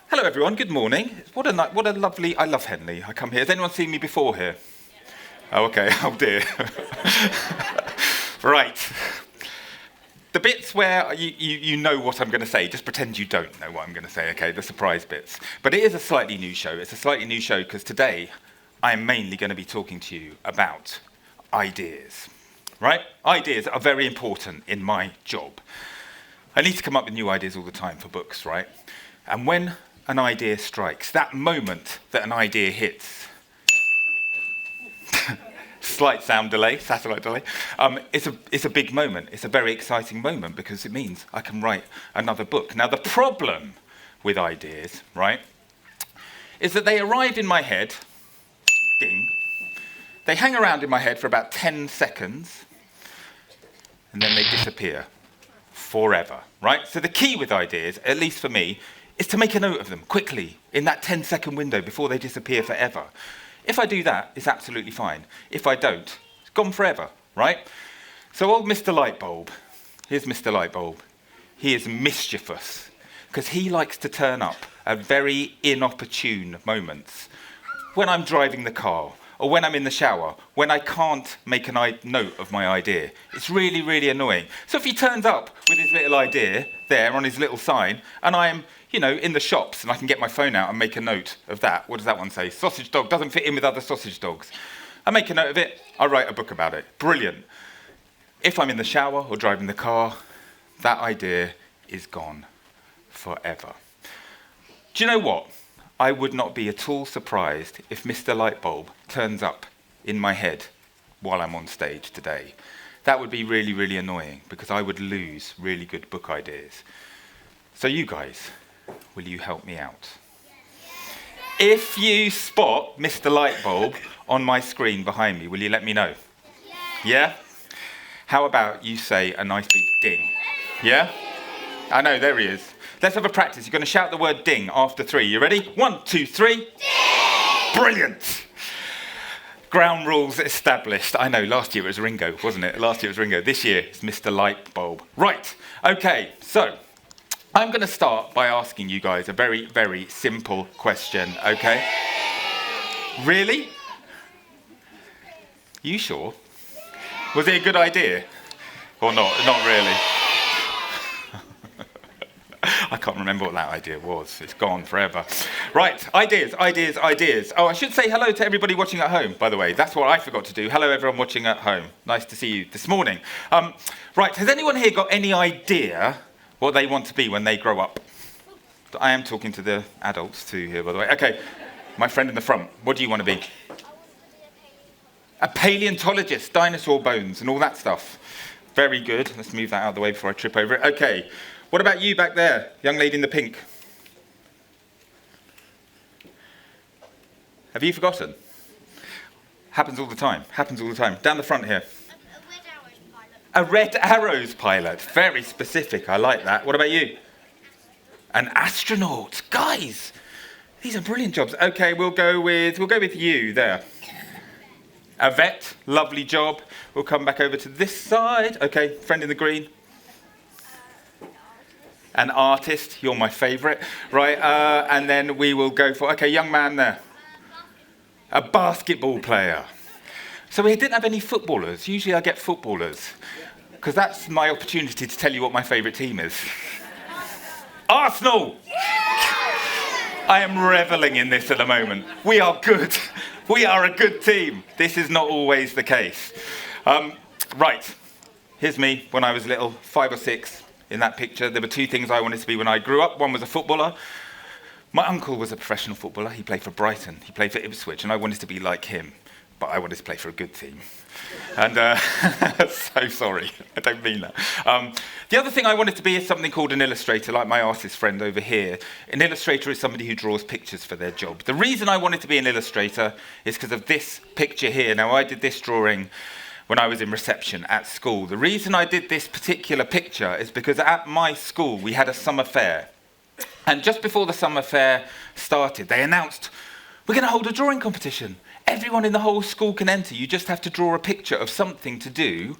Hello everyone, good morning. What a lovely, I love Henley. I come here. Has anyone seen me before here? Oh, okay, oh dear. Right. The bits where you know what I'm going to say, just pretend you don't know what I'm going to say, okay? The surprise bits. But it is a slightly new show. It's a slightly new show because today I am mainly going to be talking to you about ideas, right? Ideas are very important in my job. I need to come up with new ideas all the time for books, right? And when an idea strikes, that moment that an idea hits, slight sound delay, satellite delay, it's a big moment. It's a very exciting moment because it means I can write another book. Now, the problem with ideas, right, is that they arrive in my head, ding, they hang around in my head for about 10 seconds, and then they disappear forever, right? So the key with ideas, at least for me, is to make a note of them quickly in that 10-second window before they disappear forever. If I do that, it's absolutely fine. If I don't, it's gone forever, right? So old Mr. Lightbulb, here's Mr. Lightbulb. He is mischievous because he likes to turn up at very inopportune moments. When I'm driving the car, or when I'm in the shower, when I can't make a note of my idea. It's really, really annoying. So if he turns up with his little idea there on his little sign, and I'm, in the shops, and I can get my phone out and make a note of that. What does that one say? Sausage dog doesn't fit in with other sausage dogs. I make a note of it, I write a book about it. Brilliant. If I'm in the shower or driving the car, that idea is gone forever. Do you know what? I would not be at all surprised if Mr. Lightbulb turns up in my head while I'm on stage today. That would be really, really annoying because I would lose really good book ideas. So you guys, will you help me out? If you spot Mr. Lightbulb on my screen behind me, will you let me know? Yeah? How about you say a nice big ding? Yeah? I know, there he is. Let's have a practice. You're going to shout the word ding after 3. You ready? 1, 2, 3. Ding! Brilliant. Ground rules established. I know, last year it was Ringo, wasn't it? Last year it was Ringo. This year it's Mr. Lightbulb. Right. Okay, so I'm going to start by asking you guys a very, very simple question, okay? Really? You sure? Was it a good idea? Or not? Not really. I can't remember what that idea was. It's gone forever. Right, ideas. Oh, I should say hello to everybody watching at home, by the way. That's what I forgot to do. Hello, everyone watching at home. Nice to see you this morning. Right, has anyone here got any idea what they want to be when they grow up? I am talking to the adults too here, by the way. Okay, my friend in the front, what do you want to be? A paleontologist, dinosaur bones and all that stuff. Very good. Let's move that out of the way before I trip over it. Okay. What about you back there, young lady in the pink? Have you forgotten? Happens all the time. Down the front here. A red arrows pilot. Very specific. I like that. What about you? An astronaut. Guys, these are brilliant jobs. Okay, we'll go with you there. A vet. Lovely job. We'll come back over to this side. Okay, friend in the green. An artist, you're my favourite, right? And then we will go for, okay, young man there. A basketball player. So we didn't have any footballers. Usually I get footballers, because that's my opportunity to tell you what my favourite team is. Arsenal! I am revelling in this at the moment. We are good. We are a good team. This is not always the case. Right, here's me when I was little, 5 or 6. In that picture, there were 2 things I wanted to be when I grew up. One was a footballer. My uncle was a professional footballer. He played for Brighton. He played for Ipswich, and I wanted to be like him. But I wanted to play for a good team. And so sorry, I don't mean that. The other thing I wanted to be is something called an illustrator, like my artist friend over here. An illustrator is somebody who draws pictures for their job. The reason I wanted to be an illustrator is because of this picture here. Now, I did this drawing when I was in reception at school. The reason I did this particular picture is because at my school we had a summer fair. And just before the summer fair started, they announced, we're going to hold a drawing competition. Everyone in the whole school can enter. You just have to draw a picture of something to do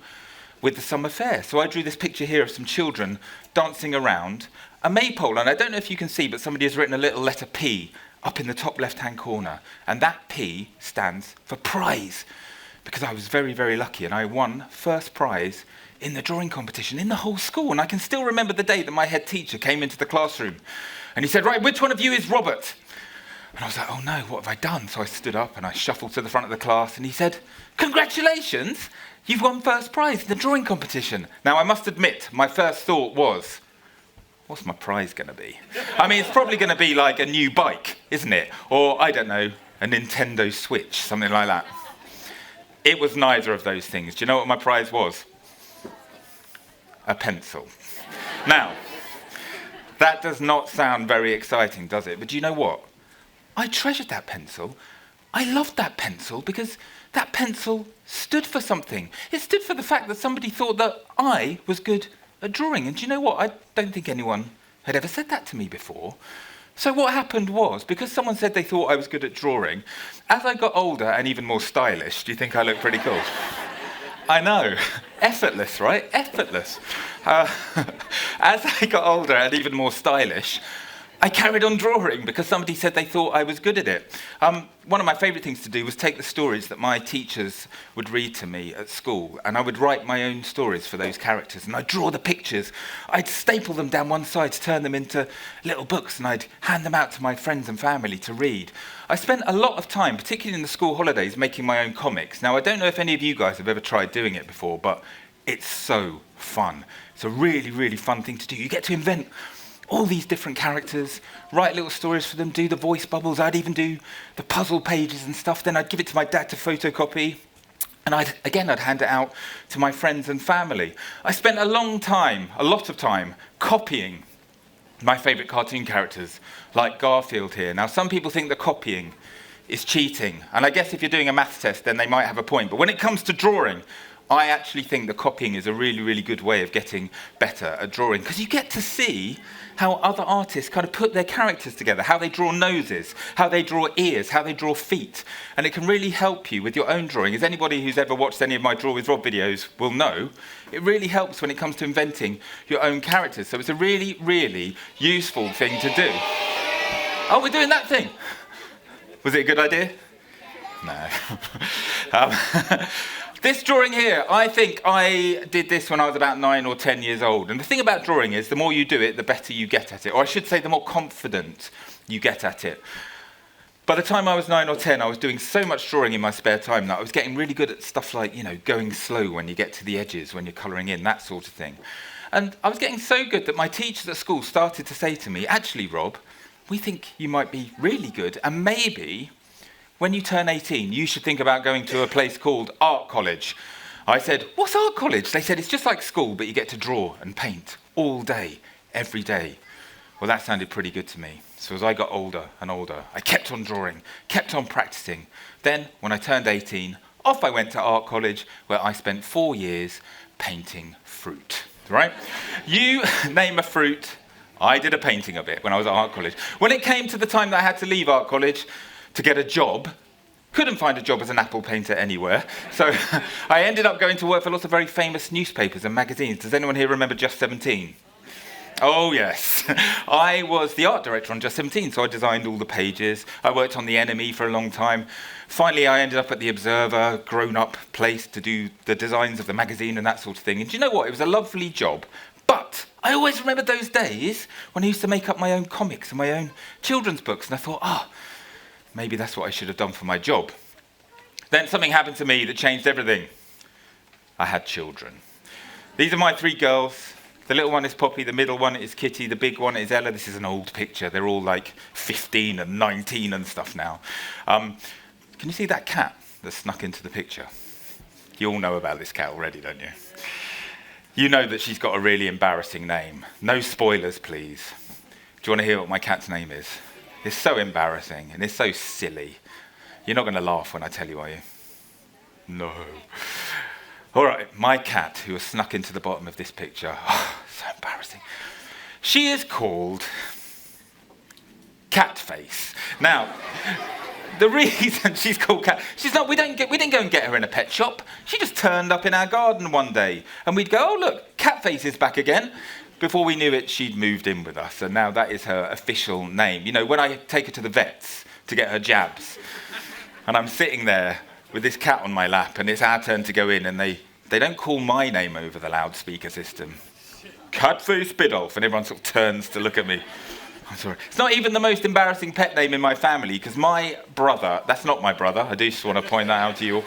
with the summer fair. So I drew this picture here of some children dancing around a maypole, and I don't know if you can see, but somebody has written a little letter P up in the top left-hand corner, and that P stands for prize, because I was very, very lucky, and I won first prize in the drawing competition in the whole school. And I can still remember the day that my head teacher came into the classroom, and he said, right, which one of you is Robert? And I was like, oh no, what have I done? So I stood up and I shuffled to the front of the class, and he said, congratulations, you've won first prize in the drawing competition. Now, I must admit, my first thought was, what's my prize going to be? I mean, it's probably going to be like a new bike, isn't it? Or, I don't know, a Nintendo Switch, something like that. It was neither of those things. Do you know what my prize was? A pencil. Now, that does not sound very exciting, does it? But do you know what? I treasured that pencil. I loved that pencil because that pencil stood for something. It stood for the fact that somebody thought that I was good at drawing. And do you know what? I don't think anyone had ever said that to me before. So what happened was, because someone said they thought I was good at drawing, as I got older and even more stylish, do you think I look pretty cool? I know. Effortless, right? Effortless. As I got older and even more stylish, I carried on drawing because somebody said they thought I was good at it. One of my favourite things to do was take the stories that my teachers would read to me at school, and I would write my own stories for those characters, and I'd draw the pictures. I'd staple them down one side to turn them into little books, and I'd hand them out to my friends and family to read. I spent a lot of time, particularly in the school holidays, making my own comics. Now, I don't know if any of you guys have ever tried doing it before, but it's so fun. It's a really, really fun thing to do. You get to invent all these different characters, write little stories for them, do the voice bubbles. I'd even do the puzzle pages and stuff. Then I'd give it to my dad to photocopy. And I'd hand it out to my friends and family. I spent a lot of time, copying my favourite cartoon characters, like Garfield here. Now, some people think that copying is cheating. And I guess if you're doing a maths test, then they might have a point. But when it comes to drawing, I actually think that copying is a really, really good way of getting better at drawing, because you get to see how other artists kind of put their characters together, how they draw noses, how they draw ears, how they draw feet. And it can really help you with your own drawing. As anybody who's ever watched any of my Draw with Rob videos will know, it really helps when it comes to inventing your own characters. So it's a really, really useful thing to do. Oh, we're doing that thing. Was it a good idea? No. This drawing here, I think I did this when I was about 9 or 10 years old. And the thing about drawing is the more you do it, the better you get at it. Or I should say, the more confident you get at it. By the time I was 9 or 10, I was doing so much drawing in my spare time that I was getting really good at stuff like, going slow when you get to the edges, when you're colouring in, that sort of thing. And I was getting so good that my teachers at school started to say to me, actually, Rob, we think you might be really good, and maybe when you turn 18, you should think about going to a place called art college. I said, what's art college? They said, it's just like school, but you get to draw and paint all day, every day. Well, that sounded pretty good to me. So as I got older and older, I kept on drawing, kept on practicing. Then, when I turned 18, off I went to art college, where I spent 4 years painting fruit, right? You name a fruit, I did a painting of it when I was at art college. When it came to the time that I had to leave art college to get a job, couldn't find a job as an apple painter anywhere, so I ended up going to work for lots of very famous newspapers and magazines. Does anyone here remember Just 17? Oh yes, I was the art director on Just 17, so I designed all the pages. I worked on The Enemy for a long time. Finally, I ended up at The Observer, grown-up place, to do the designs of the magazine and that sort of thing. And do you know what? It was a lovely job. But I always remember those days when I used to make up my own comics and my own children's books, and I thought, maybe that's what I should have done for my job. Then something happened to me that changed everything. I had children. These are my 3 girls. The little one is Poppy, the middle one is Kitty, the big one is Ella. This is an old picture. They're all like 15 and 19 and stuff now. Can you see that cat that snuck into the picture? You all know about this cat already, don't you? You know that she's got a really embarrassing name. No spoilers, please. Do you want to hear what my cat's name is? It's so embarrassing and it's so silly. You're not going to laugh when I tell you, are you? No. All right, my cat, who has snuck into the bottom of this picture. So embarrassing. She is called Catface. Now, the reason she's called Cat, we didn't go and get her in a pet shop. She just turned up in our garden one day, and we'd go, oh look, Catface is back again. before we knew it, she'd moved in with us, and now that is her official name. You know, when I take her to the vets to get her jabs, and I'm sitting there with this cat on my lap, and it's our turn to go in, and they don't call my name over the loudspeaker system. Catface Biddulph, and everyone sort of turns to look at me. I'm sorry. It's not even the most embarrassing pet name in my family, because my brother, that's not my brother, I do just want to point that out to you all.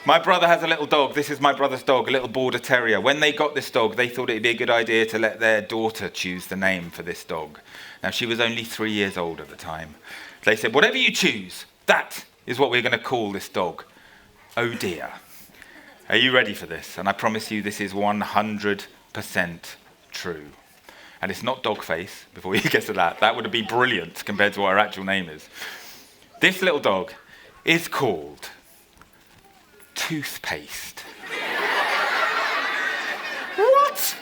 My brother has a little dog. This is my brother's dog, a little border terrier. When they got this dog, they thought it'd be a good idea to let their daughter choose the name for this dog. Now, she was only 3 years old at the time. They said, whatever you choose, that is what we're going to call this dog. Oh dear. Are you ready for this? And I promise you this is 100% true. And it's not Dogface, before you get to that. That would be brilliant compared to what her actual name is. This little dog is called Toothpaste. What?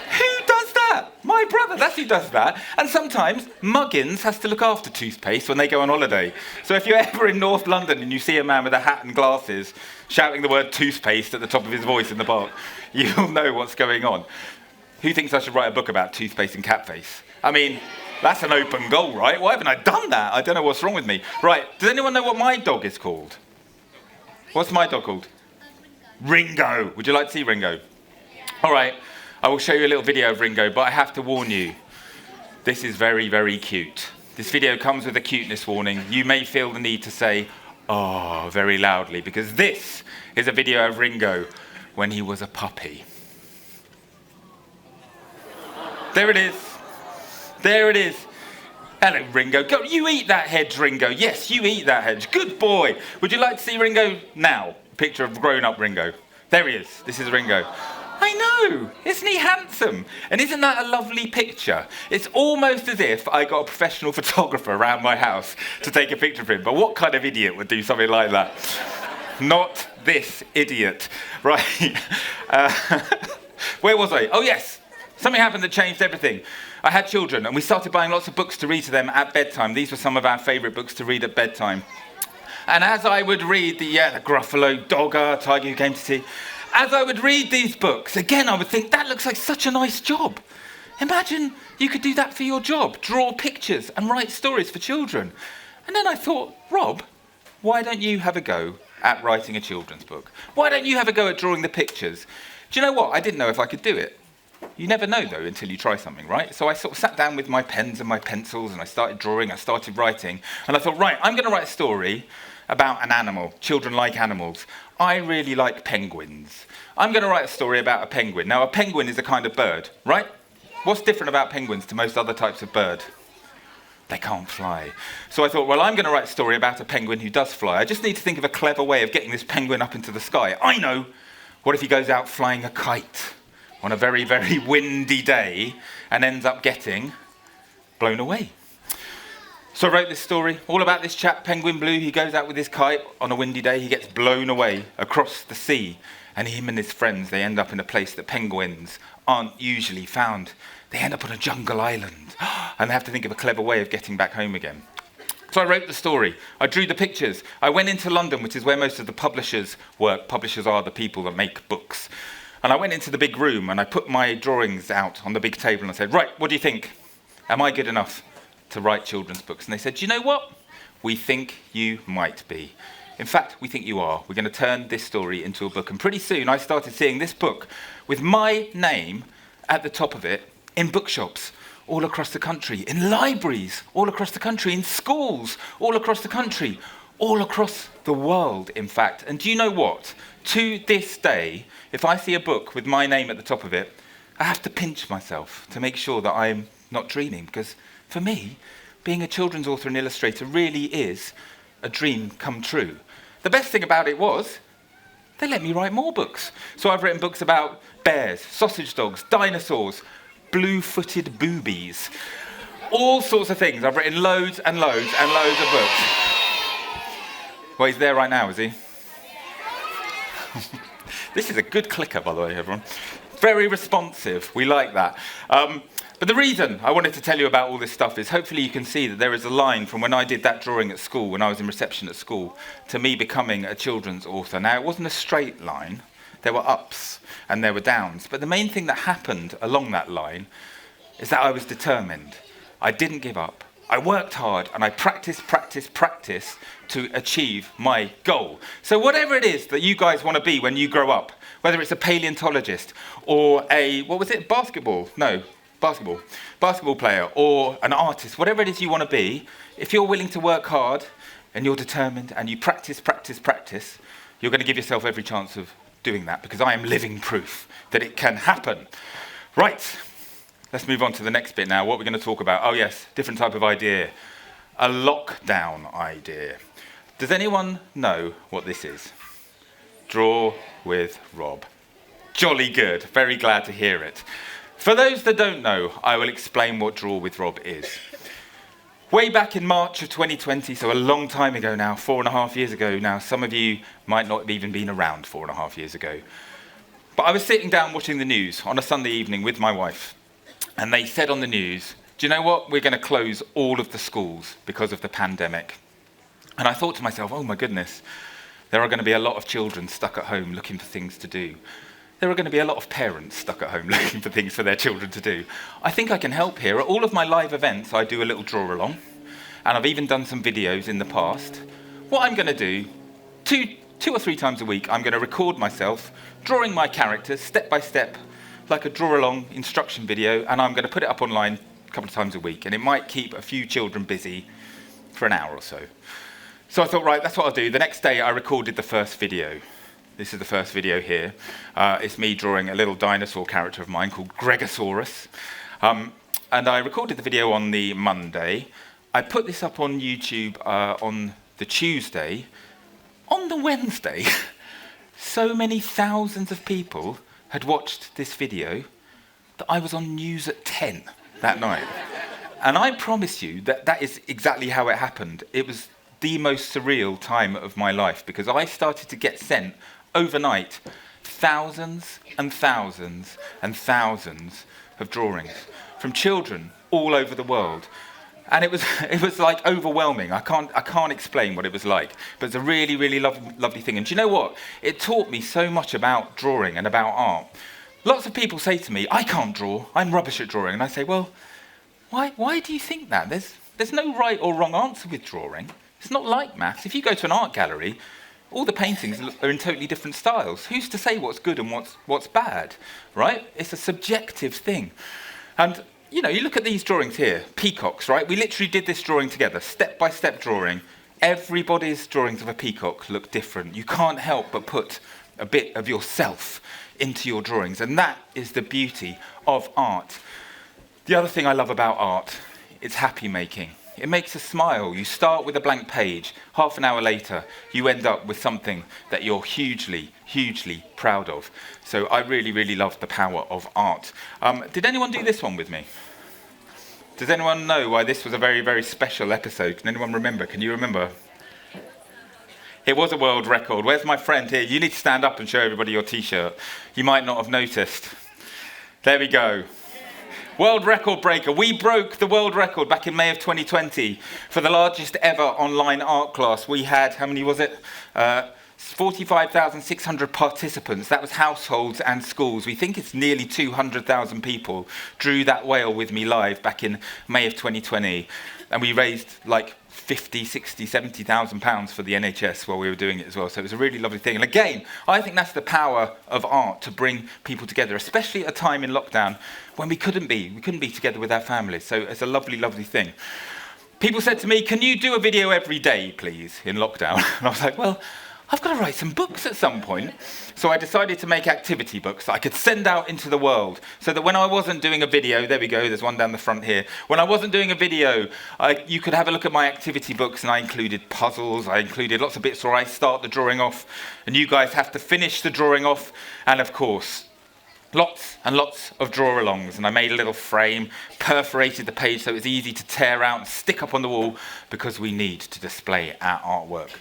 Who does that? My brother, that's who does that. And sometimes Muggins has to look after Toothpaste when they go on holiday. So if you're ever in North London and you see a man with a hat and glasses shouting the word toothpaste at the top of his voice in the park, you'll know what's going on. Who thinks I should write a book about toothpaste and catface? I mean, that's an open goal, right? Why haven't I done that? I don't know what's wrong with me. Right, does anyone know what my dog is called? What's my dog called? Ringo. Would you like to see Ringo? All right, I will show you a little video of Ringo, but I have to warn you, this is very, very cute. This video comes with a cuteness warning. You may feel the need to say, oh, very loudly, because this is a video of Ringo when he was a puppy. There it is. There it is. Hello, Ringo. Go, you eat that hedge, Ringo. Yes, you eat that hedge. Good boy. Would you like to see Ringo now? Picture of grown-up Ringo. There he is. This is Ringo. I know. Isn't he handsome? And isn't that a lovely picture? It's almost as if I got a professional photographer around my house to take a picture of him. But what kind of idiot would do something like that? Not this idiot. Right. Where was I? Oh, yes. Something happened that changed everything. I had children, and we started buying lots of books to read to them at bedtime. These were some of our favourite books to read at bedtime. And as I would read the Gruffalo Dogger, Tiger Who Came to Tea, as I would read these books, again, I would think, that looks like such a nice job. Imagine you could do that for your job, draw pictures and write stories for children. And then I thought, Rob, why don't you have a go at writing a children's book? Why don't you have a go at drawing the pictures? Do you know what? I didn't know if I could do it. You never know, though, until you try something, right? So I sort of sat down with my pens and my pencils, and I started drawing, I started writing, and I thought, right, I'm going to write a story about an animal. Children like animals. I really like penguins. I'm going to write a story about a penguin. Now, a penguin is a kind of bird, right? What's different about penguins to most other types of bird? They can't fly. So I thought, well, I'm going to write a story about a penguin who does fly. I just need to think of a clever way of getting this penguin up into the sky. I know! What if he goes out flying a kite on a very, very windy day and ends up getting blown away? So I wrote this story all about this chap, Penguin Blue. He goes out with his kite on a windy day. He gets blown away across the sea. And him and his friends, they end up in a place that penguins aren't usually found. They end up on a jungle island. And they have to think of a clever way of getting back home again. So I wrote the story. I drew the pictures. I went into London, which is where most of the publishers work. Publishers are the people that make books. And I went into the big room and I put my drawings out on the big table and I said, right, what do you think? Am I good enough to write children's books? And they said, do you know what? We think you might be. In fact, we think you are. We're going to turn this story into a book. And pretty soon I started seeing this book with my name at the top of it in bookshops all across the country, in libraries all across the country, in schools all across the country, all across the world, in fact. And do you know what? To this day, if I see a book with my name at the top of it, I have to pinch myself to make sure that I'm not dreaming. Because for me, being a children's author and illustrator really is a dream come true. The best thing about it was, they let me write more books. So I've written books about bears, sausage dogs, dinosaurs, blue-footed boobies, all sorts of things. I've written loads and loads and loads of books. Well, he's there right now, is he? This is a good clicker, by the way, everyone. Very responsive. We like that. But the reason I wanted to tell you about all this stuff is hopefully you can see that there is a line from when I did that drawing at school, when I was in reception at school, to me becoming a children's author. Now, it wasn't a straight line, there were ups and there were downs. But the main thing that happened along that line is that I was determined. I didn't give up. I worked hard and I practiced to achieve my goal. So whatever it is that you guys want to be when you grow up, whether it's a paleontologist or basketball player or an artist, whatever it is you want to be, if you're willing to work hard and you're determined and you practice, you're going to give yourself every chance of doing that, because I am living proof that it can happen. Right, let's move on to the next bit now. What we're going to talk about, oh yes, different type of idea. A lockdown idea. Does anyone know what this is? Draw with Rob. Jolly good, very glad to hear it. For those that don't know, I will explain what Draw with Rob is. Way back in March of 2020, so a long time ago now, 4.5 years ago now, some of you might not have even been around 4.5 years ago. But I was sitting down watching the news on a Sunday evening with my wife, and they said on the news, do you know what? We're going to close all of the schools because of the pandemic. And I thought to myself, oh my goodness, there are going to be a lot of children stuck at home looking for things to do. There are going to be a lot of parents stuck at home looking for things for their children to do. I think I can help here. At all of my live events, I do a little draw along, and I've even done some videos in the past. What I'm going to do, two or three times a week, I'm going to record myself drawing my characters step by step, like a draw along instruction video, and I'm going to put it up online a couple of times a week, and it might keep a few children busy for an hour or so. So I thought, right, that's what I'll do. The next day, I recorded the first video. This is the first video here. It's me drawing a little dinosaur character of mine called Gregosaurus. And I recorded the video on the Monday. I put this up on YouTube on the Tuesday. On the Wednesday, so many thousands of people had watched this video that I was on news at 10 that night. And I promise you that that is exactly how it happened. It was the most surreal time of my life, because I started to get sent overnight thousands and thousands and thousands of drawings from children all over the world. And it was like overwhelming. I can't explain what it was like, but it's a really, really lovely thing. And do you know what? It taught me so much about drawing and about art. Lots of people say to me, I can't draw, I'm rubbish at drawing. And I say, well, why do you think that? There's no right or wrong answer with drawing. It's not like maths. If you go to an art gallery, all the paintings are in totally different styles. Who's to say what's good and what's bad, right? It's a subjective thing. And, you know, you look at these drawings here, peacocks, right? We literally did this drawing together, step-by-step drawing. Everybody's drawings of a peacock look different. You can't help but put a bit of yourself into your drawings, and that is the beauty of art. The other thing I love about art is happy making. It makes us smile. You start with a blank page. Half an hour later, you end up with something that you're hugely, hugely proud of. So I really, really love the power of art. Did anyone do this one with me? Does anyone know why this was a very, very special episode? Can anyone remember? Can you remember? It was a world record. Where's my friend here? You need to stand up and show everybody your T-shirt. You might not have noticed. There we go. World record breaker. We broke the world record back in May of 2020 for the largest ever online art class. We had, how many was it? 45,600 participants. That was households and schools. We think it's nearly 200,000 people drew that whale with me live back in May of 2020. And we raised like 50, 60, 70,000 pounds for the NHS while we were doing it as well. So it was a really lovely thing. And again, I think that's the power of art, to bring people together, especially at a time in lockdown when we couldn't be together with our families. So it's a lovely, lovely thing. People said to me, can you do a video every day, please, in lockdown? And I was like, well, I've got to write some books at some point. So I decided to make activity books that I could send out into the world, so that when I wasn't doing a video, there we go, there's one down the front here. When I wasn't doing a video, you could have a look at my activity books, and I included puzzles, I included lots of bits where I start the drawing off, and you guys have to finish the drawing off, and of course, lots and lots of draw-alongs. And I made a little frame, perforated the page so it was easy to tear out and stick up on the wall, because we need to display our artwork.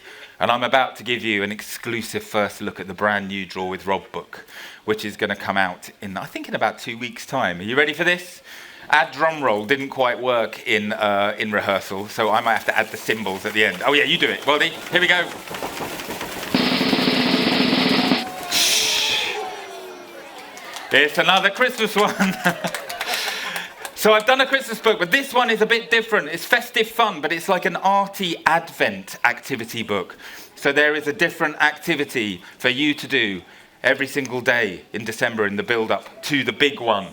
And I'm about to give you an exclusive first look at the brand new Draw with Rob book, which is going to come out in, I think, in about 2 weeks' time. Are you ready for this? Our drum roll didn't quite work in rehearsal, so I might have to add the cymbals at the end. Oh yeah, you do it, Baldy. Here we go. It's another Christmas one. So I've done a Christmas book, but this one is a bit different. It's festive fun, but it's like an arty Advent activity book. So there is a different activity for you to do every single day in December in the build-up to the big one.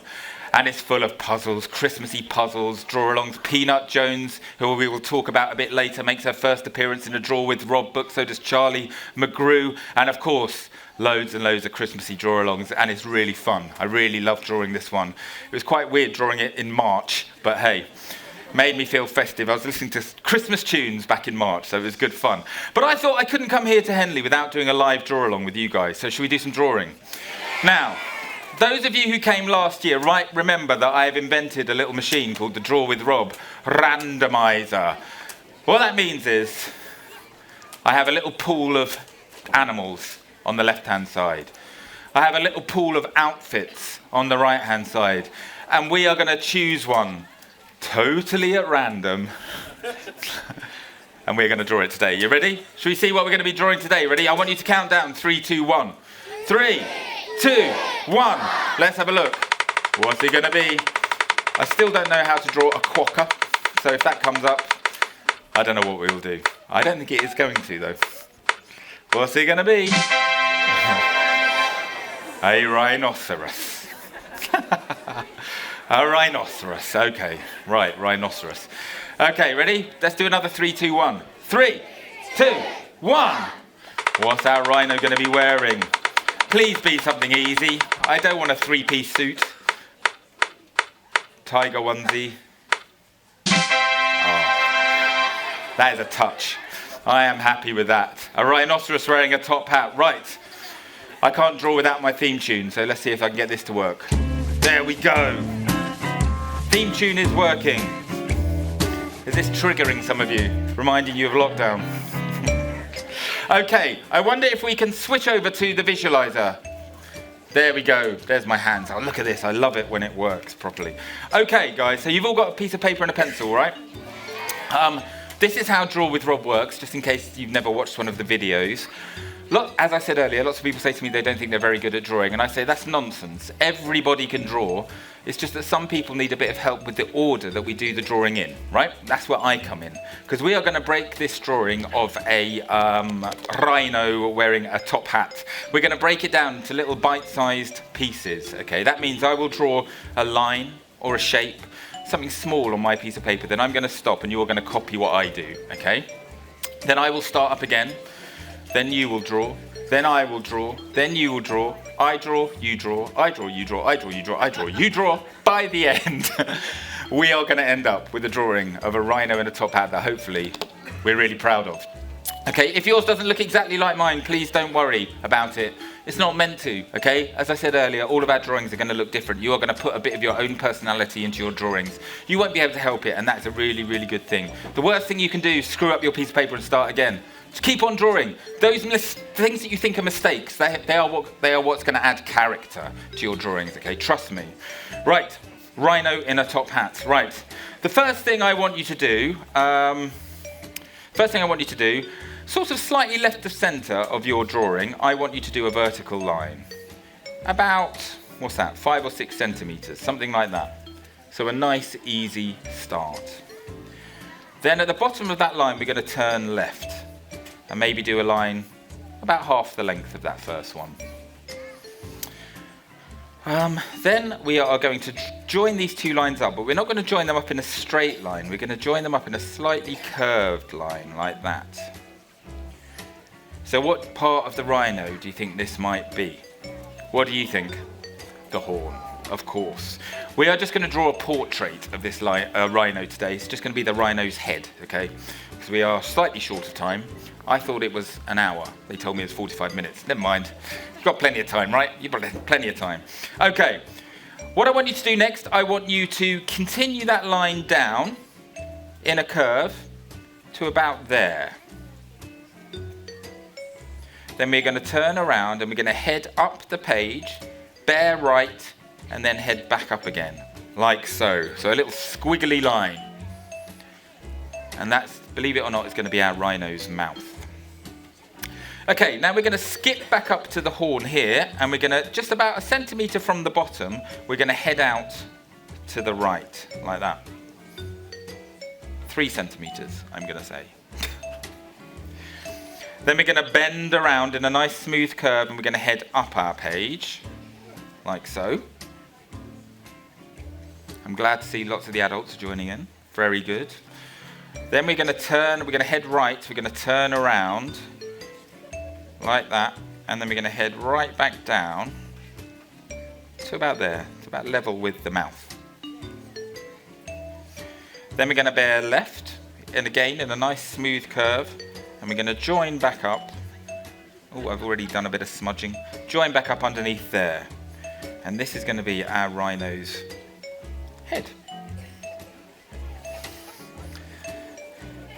And it's full of puzzles, Christmassy puzzles, draw-alongs. Peanut Jones, who we will talk about a bit later, makes her first appearance in a Draw with Rob book. So does Charlie McGrew. And of course, loads and loads of Christmassy draw-alongs, and it's really fun. I really love drawing this one. It was quite weird drawing it in March, but hey, made me feel festive. I was listening to Christmas tunes back in March, so it was good fun. But I thought I couldn't come here to Henley without doing a live draw-along with you guys, so should we do some drawing? Now, those of you who came last year, right, remember that I have invented a little machine called the Draw with Rob randomizer. What that means is I have a little pool of animals on the left-hand side. I have a little pool of outfits on the right-hand side. And we are going to choose one totally at random. And we're going to draw it today. You ready? Should we see what we're going to be drawing today? Ready? I want you to count down. 3, 2, 1. 3, 2, 1. Let's have a look. What's it going to be? I still don't know how to draw a quokka. So if that comes up, I don't know what we'll do. I don't think it is going to, though. What's it going to be? A rhinoceros. A rhinoceros. Okay. Right, rhinoceros. Okay, ready? Let's do another 3, 2, 1. 3, 2, 1. What's our rhino going to be wearing? Please be something easy. I don't want a 3-piece suit. Tiger onesie. Oh, that is a touch. I am happy with that. A rhinoceros wearing a top hat. Right. I can't draw without my theme tune, so let's see if I can get this to work. There we go. Theme tune is working. Is this triggering some of you? Reminding you of lockdown? Okay, I wonder if we can switch over to the visualizer. There we go. There's my hands. Oh, look at this. I love it when it works properly. Okay, guys, so you've all got a piece of paper and a pencil, right? This is how Draw with Rob works, just in case you've never watched one of the videos. As I said earlier, lots of people say to me they don't think they're very good at drawing, and I say that's nonsense. Everybody can draw. It's just that some people need a bit of help with the order that we do the drawing in, right? That's where I come in, because we are going to break this drawing of a rhino wearing a top hat. We're going to break it down into little bite-sized pieces, okay? That means I will draw a line or a shape, something small on my piece of paper, then I'm going to stop and you're going to copy what I do, okay? Then I will start up again. Then you will draw, then I will draw, then you will draw, I draw, you draw, I draw, you draw, I draw, you draw, I draw, you draw. By the end, we are going to end up with a drawing of a rhino in a top hat that hopefully we're really proud of. Okay, if yours doesn't look exactly like mine, please don't worry about it. It's not meant to, okay? As I said earlier, all of our drawings are going to look different. You are going to put a bit of your own personality into your drawings. You won't be able to help it, and that's a really, really good thing. The worst thing you can do is screw up your piece of paper and start again. Just keep on drawing. Those things that you think are mistakes, they are what's going to add character to your drawings, okay? Trust me. Right, rhino in a top hat. Right, the first thing I want you to do, sort of slightly left of centre of your drawing, I want you to do a vertical line. About, 5 or 6 centimetres, something like that. So a nice, easy start. Then at the bottom of that line, we're going to turn left. And maybe do a line about half the length of that first one. Then we are going to join these two lines up, but we're not going to join them up in a straight line. We're going to join them up in a slightly curved line, like that. So what part of the rhino do you think this might be? What do you think? The horn, of course. We are just going to draw a portrait of this rhino today. It's just going to be the rhino's head, okay? Because we are slightly short of time. I thought it was an hour. They told me it was 45 minutes. Never mind. You've got plenty of time, right? You've got plenty of time. Okay. What I want you to do next, I want you to continue that line down in a curve to about there. Then we're going to turn around and we're going to head up the page, bear right, and then head back up again, like so. So a little squiggly line. And that's, believe it or not, is going to be our rhino's mouth. Okay, now we're going to skip back up to the horn here, and we're going to, just about a centimetre from the bottom, we're going to head out to the right, like that. 3 centimetres, I'm going to say. Then we're going to bend around in a nice smooth curve, and we're going to head up our page, like so. I'm glad to see lots of the adults joining in. Very good. Then we're going to turn, we're going to head right, we're going to turn around, like that, and then we're going to head right back down to about there, to about level with the mouth. Then we're going to bear left, and again in a nice smooth curve, and we're going to join back up. Oh, I've already done a bit of smudging. Join back up underneath there. And this is going to be our rhino's head.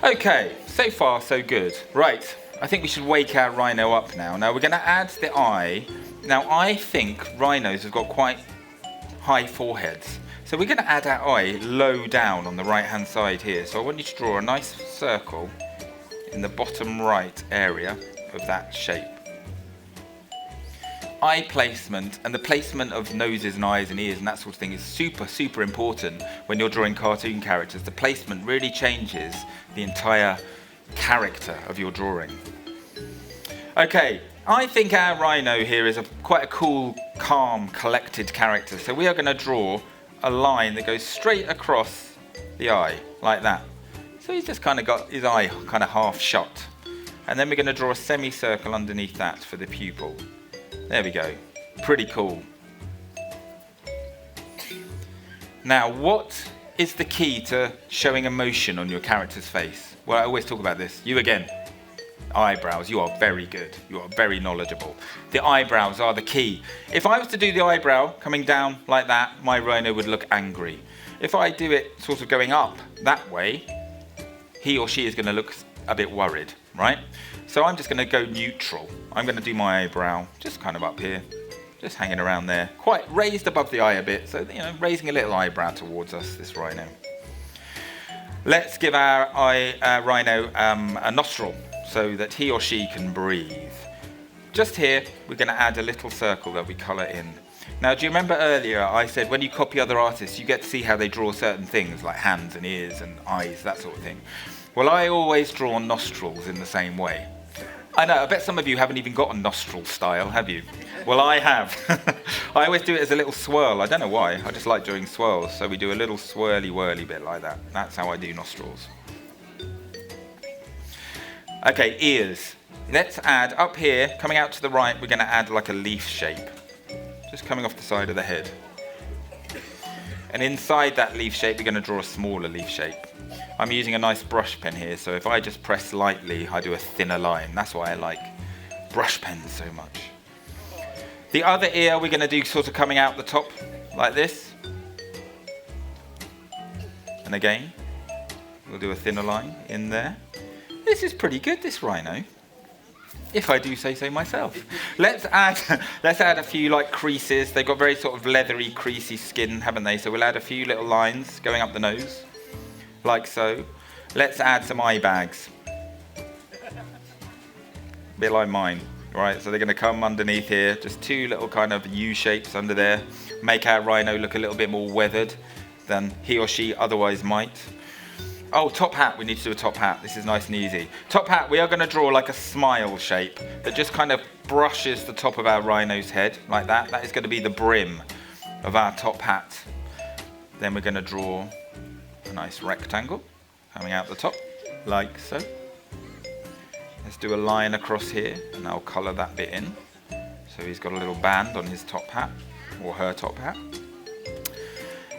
Okay, so far so good. Right, I think we should wake our rhino up now. Now we're going to add the eye. Now I think rhinos have got quite high foreheads. So we're going to add our eye low down on the right hand side here. So I want you to draw a nice circle in the bottom right area of that shape. Eye placement and the placement of noses and eyes and ears and that sort of thing is super important when you're drawing cartoon characters. The placement really changes the entire character of your drawing. Okay, I think our rhino here is quite a cool, calm, collected character. So we are going to draw a line that goes straight across the eye, like that. So he's just kind of got his eye kind of half shut. And then we're going to draw a semicircle underneath that for the pupil. There we go. Pretty cool. Now, what is the key to showing emotion on your character's face? Well, I always talk about this. You again. Eyebrows. You are very good. You are very knowledgeable. The eyebrows are the key. If I was to do the eyebrow coming down like that, my rhino would look angry. If I do it sort of going up that way, he or she is going to look a bit worried, right? So I'm just going to go neutral. I'm going to do my eyebrow just kind of up here, just hanging around there, quite raised above the eye a bit, so raising a little eyebrow towards us, this rhino. Let's give our rhino a nostril so that he or she can breathe. Just here, we're going to add a little circle that we colour in. Now, do you remember earlier I said when you copy other artists, you get to see how they draw certain things like hands and ears and eyes, that sort of thing. Well, I always draw nostrils in the same way. I know, I bet some of you haven't even got a nostril style, have you? Well, I have. I always do it as a little swirl. I don't know why. I just like doing swirls. So we do a little swirly-whirly bit like that. That's how I do nostrils. Okay, ears. Let's add up here, coming out to the right, we're going to add like a leaf shape. Just coming off the side of the head. And inside that leaf shape, we're going to draw a smaller leaf shape. I'm using a nice brush pen here, so if I just press lightly, I do a thinner line. That's why I like brush pens so much. The other ear we're going to do sort of coming out the top, like this. And again, we'll do a thinner line in there. This is pretty good, this rhino, if I do say so myself. Let's add a few like creases. They've got very sort of leathery, creasy skin, haven't they? So we'll add a few little lines going up the nose. Like so. Let's add some eye bags. A bit like mine, right? So they're going to come underneath here, just 2 little kind of U shapes under there. Make our rhino look a little bit more weathered than he or she otherwise might. Oh, top hat, we need to do a top hat. This is nice and easy. Top hat, we are going to draw like a smile shape that just kind of brushes the top of our rhino's head, like that. That is going to be the brim of our top hat. Then we're going to draw a nice rectangle coming out the top, like so. Let's do a line across here, and I'll colour that bit in. So he's got a little band on his top hat, or her top hat.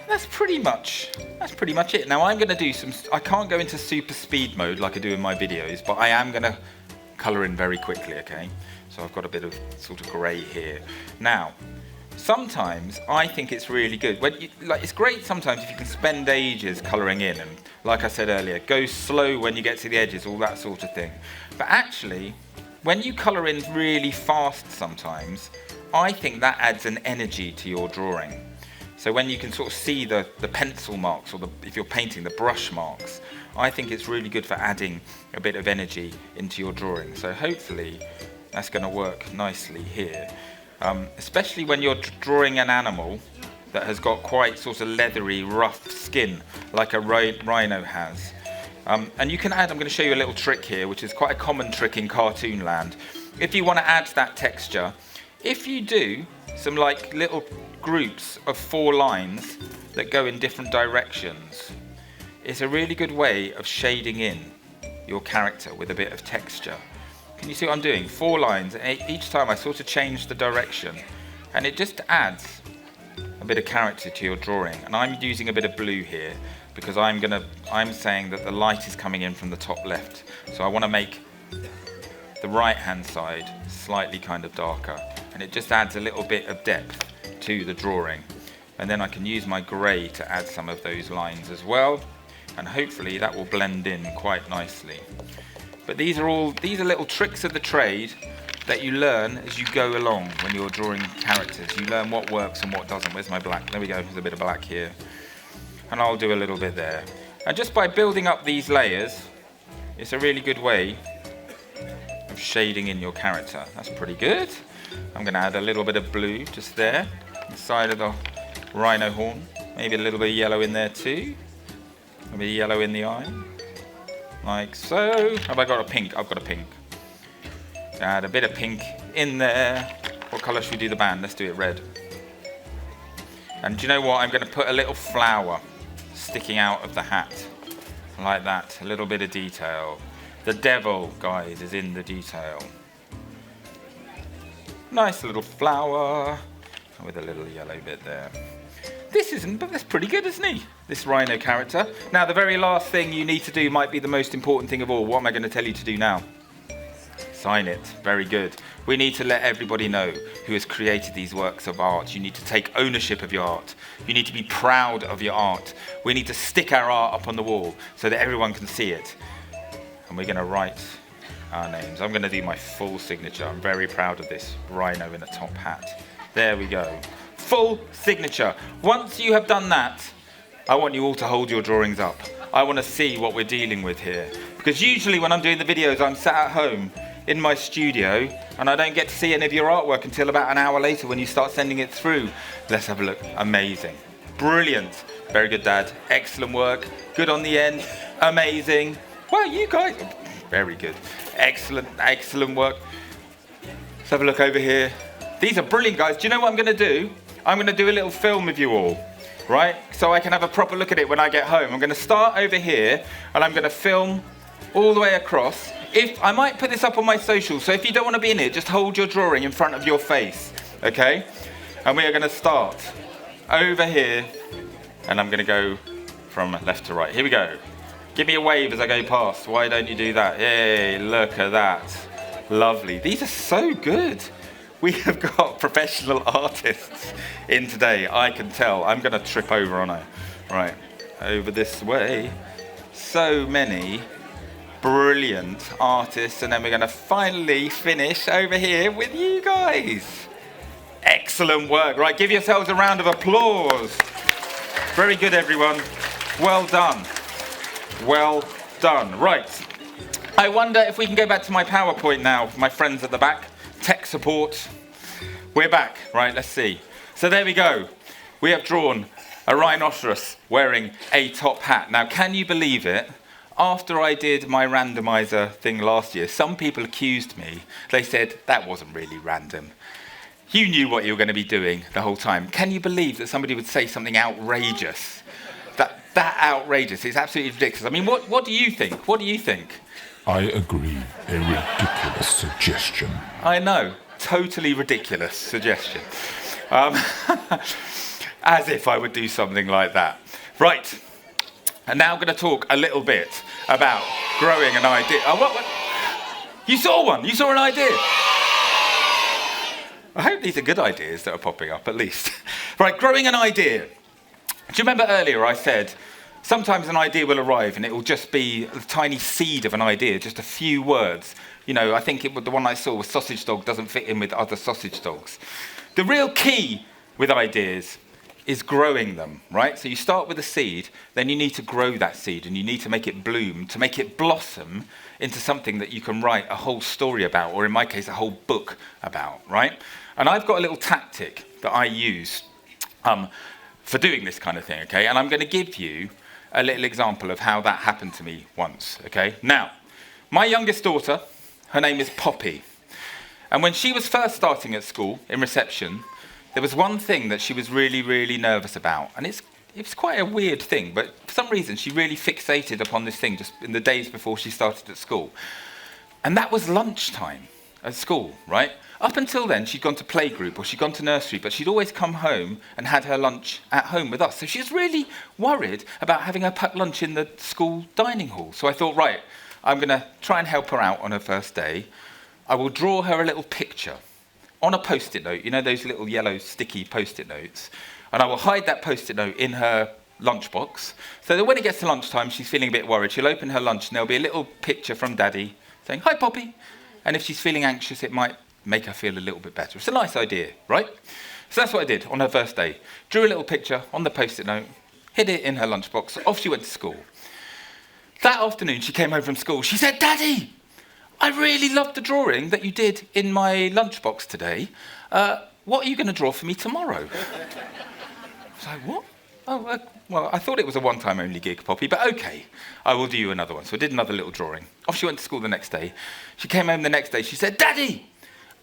That's pretty much it. Now I'm going to do I can't go into super speed mode like I do in my videos, but I am going to colour in very quickly, okay? So I've got a bit of sort of grey here. Now, sometimes I think it's really good. It's great sometimes if you can spend ages colouring in, and like I said earlier, go slow when you get to the edges, all that sort of thing. But actually, when you colour in really fast sometimes, I think that adds an energy to your drawing. So when you can sort of see the pencil marks, or if you're painting, the brush marks, I think it's really good for adding a bit of energy into your drawing. So hopefully That's going to work nicely here. Especially when you're drawing an animal that has got quite sort of leathery, rough skin, like a rhino has. And you can add, I'm going to show you a little trick here, which is quite a common trick in cartoon land. If you want to add that texture, if you do some like little groups of 4 lines that go in different directions, it's a really good way of shading in your character with a bit of texture. Can you see what I'm doing? 4 lines, and each time I sort of change the direction, and it just adds a bit of character to your drawing. And I'm using a bit of blue here because I'm saying that the light is coming in from the top left, so I want to make the right hand side slightly kind of darker, and it just adds a little bit of depth to the drawing. And then I can use my grey to add some of those lines as well, and hopefully that will blend in quite nicely. But these are little tricks of the trade that you learn as you go along when you're drawing characters. You learn what works and what doesn't. Where's my black? There we go, there's a bit of black here. And I'll do a little bit there. And just by building up these layers, it's a really good way of shading in your character. That's pretty good. I'm going to add a little bit of blue just there, on the side of the rhino horn. Maybe a little bit of yellow in there too. A bit of yellow in the eye. Like so. Have I got a pink? I've got a pink. Add a bit of pink in there. What colour should we do the band? Let's do it red. And do you know what? I'm going to put a little flower sticking out of the hat. Like that. A little bit of detail. The devil, guys, is in the detail. Nice little flower. With a little yellow bit there. But that's pretty good, isn't he? This rhino character. Now, the very last thing you need to do might be the most important thing of all. What am I going to tell you to do now? Sign it. Very good. We need to let everybody know who has created these works of art. You need to take ownership of your art. You need to be proud of your art. We need to stick our art up on the wall so that everyone can see it. And we're going to write our names. I'm going to do my full signature. I'm very proud of this rhino in a top hat. There we go. Full signature. Once you have done that, I want you all to hold your drawings up. I want to see what we're dealing with here. Because usually when I'm doing the videos, I'm sat at home in my studio and I don't get to see any of your artwork until about an hour later when you start sending it through. Let's have a look. Amazing. Brilliant. Very good, Dad. Excellent work. Good on the end. Amazing. Well, you guys, very good. Excellent, excellent work. Let's have a look over here. These are brilliant, guys. Do you know what I'm going to do? I'm going to do a little film with you all, right? So I can have a proper look at it when I get home. I'm going to start over here and I'm going to film all the way across. I might put this up on my socials, so if you don't want to be in it, just hold your drawing in front of your face, okay? And we are going to start over here and I'm going to go from left to right. Here we go. Give me a wave as I go past. Why don't you do that? Yay, look at that. Lovely. These are so good. We have got professional artists in today, I can tell. I'm going to trip over, aren't I? Right, over this way. So many brilliant artists, and then we're going to finally finish over here with you guys. Excellent work. Right, give yourselves a round of applause. Very good, everyone. Well done. Well done. Right. I wonder if we can go back to my PowerPoint now, my friends at the back. Tech support. We're back. Right, let's see. So there we go. We have drawn a rhinoceros wearing a top hat. Now, can you believe it? After I did my randomizer thing last year, some people accused me. They said, that wasn't really random. You knew what you were going to be doing the whole time. Can you believe that somebody would say something outrageous? That outrageous. It's absolutely ridiculous. I mean, what do you think? What do you think? I agree. A ridiculous suggestion. I know. Totally ridiculous suggestion. As if I would do something like that. Right. And now I'm going to talk a little bit about growing an idea. Oh, what? You saw one. You saw an idea. I hope these are good ideas that are popping up, at least. Right, growing an idea. Do you remember earlier I said, sometimes an idea will arrive and it will just be a tiny seed of an idea, just a few words. You know, I think the one I saw was sausage dog doesn't fit in with other sausage dogs. The real key with ideas is growing them, right? So you start with a seed, then you need to grow that seed and you need to make it bloom, to make it blossom into something that you can write a whole story about, or in my case, a whole book about, right? And I've got a little tactic that I use for doing this kind of thing, okay? And I'm going to give you a little example of how that happened to me once, okay? Now, my youngest daughter, her name is Poppy. And when she was first starting at school, in reception, there was one thing that she was really, really nervous about. And it's quite a weird thing, but for some reason she really fixated upon this thing just in the days before she started at school. And that was lunchtime at school, right? Up until then, she'd gone to playgroup or she'd gone to nursery, but she'd always come home and had her lunch at home with us. So she was really worried about having her packed lunch in the school dining hall. So I thought, right, I'm going to try and help her out on her first day. I will draw her a little picture on a post-it note, you know those little yellow sticky post-it notes, and I will hide that post-it note in her lunchbox, so that when it gets to lunchtime, she's feeling a bit worried, she'll open her lunch and there'll be a little picture from Daddy saying, "Hi, Poppy," and if she's feeling anxious, it might make her feel a little bit better. It's a nice idea, right? So that's what I did on her first day. Drew a little picture on the post-it note, hid it in her lunchbox, off she went to school. That afternoon, she came home from school, she said, "Daddy, I really loved the drawing that you did in my lunchbox today. What are you going to draw for me tomorrow?" I was like, "What? Oh, well, I thought it was a one-time only gig, Poppy, but okay, I will do you another one." So I did another little drawing. Off she went to school the next day. She came home the next day. She said, "Daddy,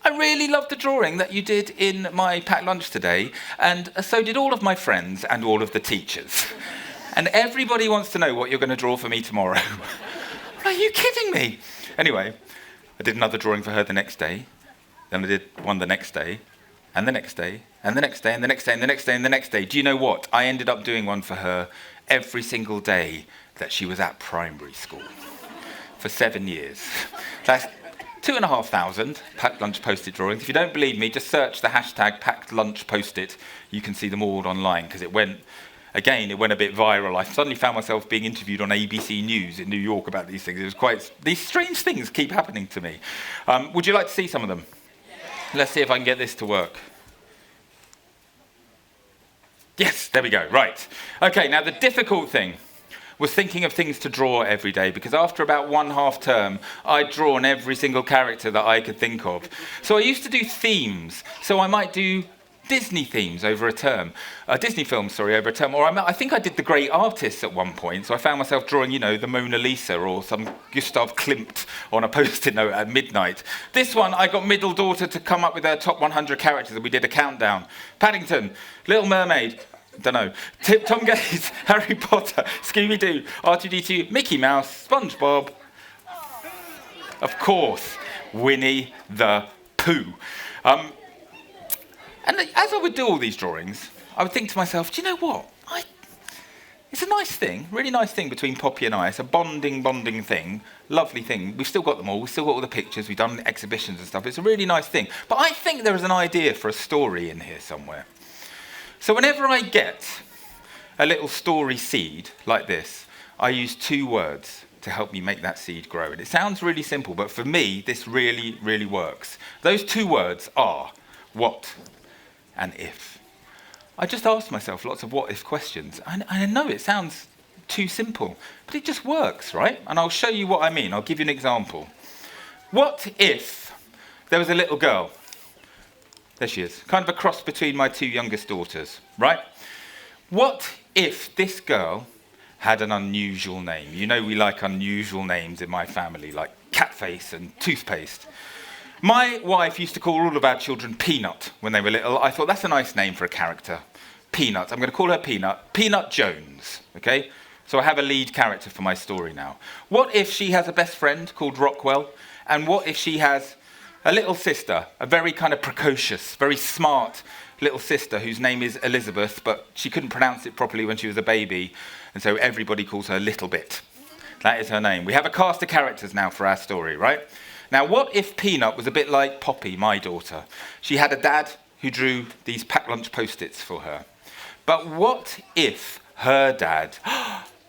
I really loved the drawing that you did in my packed lunch today, and so did all of my friends and all of the teachers. And everybody wants to know what you're going to draw for me tomorrow." Are you kidding me? Anyway, I did another drawing for her the next day. Then I did one the next day, and the next day, and the next day, and the next day, and the next day, and the next day. Do you know what? I ended up doing one for her every single day that she was at primary school for 7 years. That's 2,500 packed lunch post-it drawings. If you don't believe me, just search the hashtag packed lunch post-it. You can see them all online, because it went a bit viral. I suddenly found myself being interviewed on ABC News in New York about these things. It was these strange things keep happening to me. Would you like to see some of them? Yes. Let's see if I can get this to work. Yes, there we go, right. Okay, now the difficult thing was thinking of things to draw every day, because after about one half term, I'd drawn every single character that I could think of. So I used to do themes. So I might do Disney themes over a term, Disney films, over a term, or I think I did The Great Artists at one point, so I found myself drawing, the Mona Lisa or some Gustav Klimt on a post-it note at midnight. This one, I got middle daughter to come up with her top 100 characters, and we did a countdown. Paddington, Little Mermaid, don't know, Tom Gaze, Harry Potter, Scooby-Doo, R2-D2, Mickey Mouse, SpongeBob, of course, Winnie the Pooh. And as I would do all these drawings, I would think to myself, do you know what? It's a nice thing, really nice thing between Poppy and I. It's a bonding thing, lovely thing. We've still got them all. We've still got all the pictures. We've done exhibitions and stuff. It's a really nice thing. But I think there is an idea for a story in here somewhere. So whenever I get a little story seed like this, I use 2 words to help me make that seed grow. And it sounds really simple, but for me, this really, really works. Those 2 words are what and if. I just asked myself lots of what-if questions. I know it sounds too simple, but it just works, right? And I'll show you what I mean. I'll give you an example. What if there was a little girl? There she is, kind of a cross between my 2 youngest daughters, right? What if this girl had an unusual name? You know we like unusual names in my family, like Catface and Toothpaste. My wife used to call all of our children Peanut when they were little. I thought that's a nice name for a character. Peanut. I'm going to call her Peanut. Peanut Jones, okay? So I have a lead character for my story now. What if she has a best friend called Rockwell? And what if she has a little sister, a very kind of precocious, very smart little sister whose name is Elizabeth, but she couldn't pronounce it properly when she was a baby, and so everybody calls her Little Bit. That is her name. We have a cast of characters now for our story, right? Now, what if Peanut was a bit like Poppy, my daughter? She had a dad who drew these packed lunch post-its for her. But what if her dad